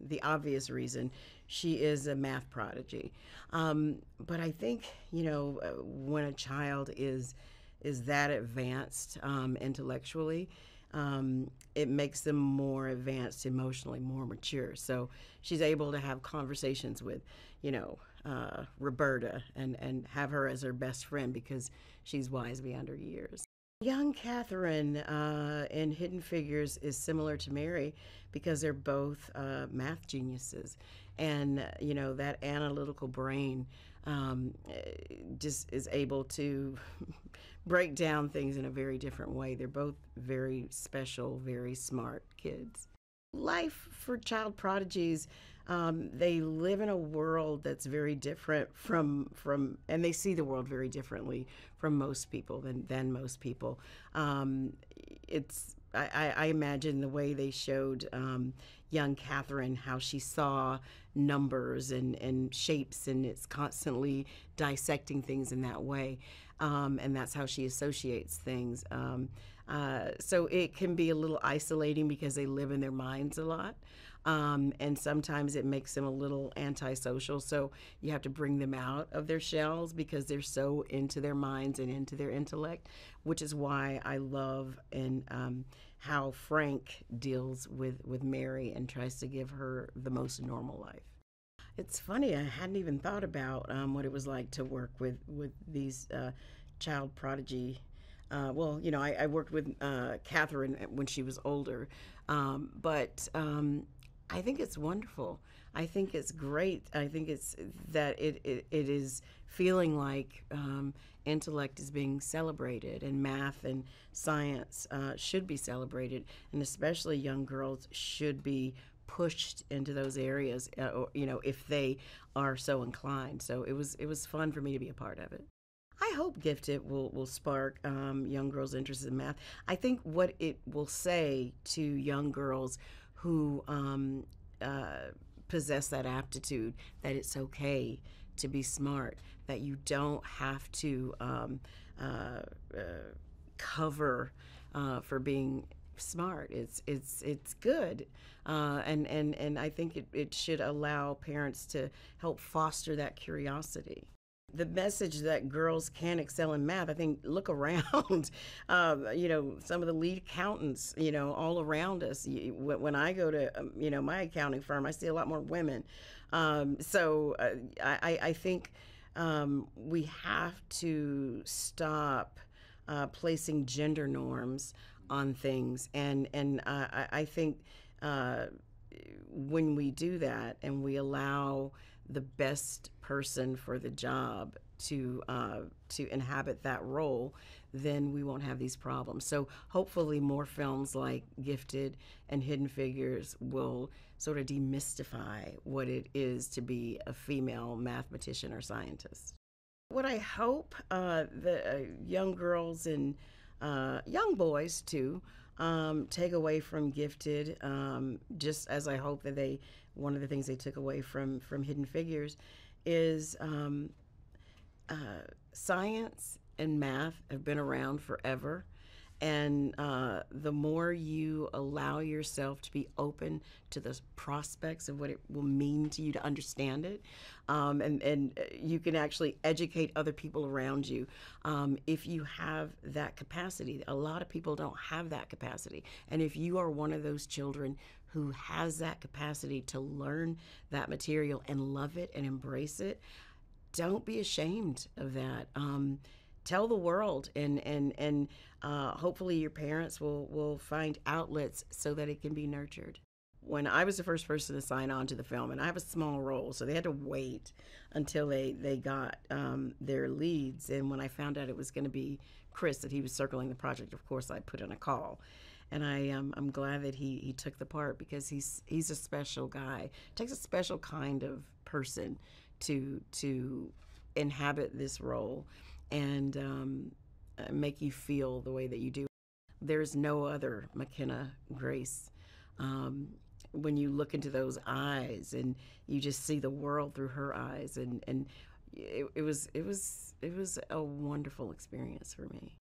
the obvious reason. She is a math prodigy. But I think, when a child is that advanced intellectually, it makes them more advanced emotionally, more mature. So she's able to have conversations with, Roberta and have her as her best friend because she's wise beyond her years. Young Catherine in Hidden Figures is similar to Mary because they're both math geniuses. And, that analytical brain just is able to break down things in a very different way. They're both very special, very smart kids. Life for child prodigies, they live in a world that's very different and they see the world very differently from most people than most people. I imagine the way they showed young Catherine, how she saw numbers and shapes, and it's constantly dissecting things in that way. And that's how she associates things. So it can be a little isolating because they live in their minds a lot. And sometimes it makes them a little antisocial. So you have to bring them out of their shells because they're so into their minds and into their intellect, which is why I love how Frank deals with Mary and tries to give her the most normal life. It's funny, I hadn't even thought about what it was like to work with these child prodigy. I worked with Catherine when she was older, but I think it's wonderful. I think it's great. I think it's that it is feeling like intellect is being celebrated, and math and science should be celebrated, and especially young girls should be pushed into those areas, if they are so inclined. So it was fun for me to be a part of it. I hope Gifted will spark young girls' interest in math. I think what it will say to young girls who possess that aptitude, that it's okay to be smart, that you don't have to cover for being smart. It's good, and I think it should allow parents to help foster that curiosity. The message that girls can excel in math, I think, look around, some of the lead accountants, all around us. When I go to, my accounting firm, I see a lot more women. I think we have to stop placing gender norms on things. And I think when we do that and we allow the best person for the job to inhabit that role, then we won't have these problems. So hopefully more films like Gifted and Hidden Figures will sort of demystify what it is to be a female mathematician or scientist. What I hope the young girls and young boys too take away from Gifted, just as I hope that one of the things they took away from Hidden Figures is science and math have been around forever. And the more you allow yourself to be open to the prospects of what it will mean to you to understand it, and you can actually educate other people around you if you have that capacity. A lot of people don't have that capacity. And if you are one of those children who has that capacity to learn that material and love it and embrace it, don't be ashamed of that. Tell the world, and hopefully your parents will find outlets so that it can be nurtured. When I was the first person to sign on to the film, and I have a small role, so they had to wait until they got their leads. And when I found out it was going to be Chris, that he was circling the project, of course I put in a call. And I'm glad that he took the part, because he's a special guy. It takes a special kind of person to inhabit this role and make you feel the way that you do. There's no other McKenna Grace. When you look into those eyes and you just see the world through her eyes, and it was a wonderful experience for me.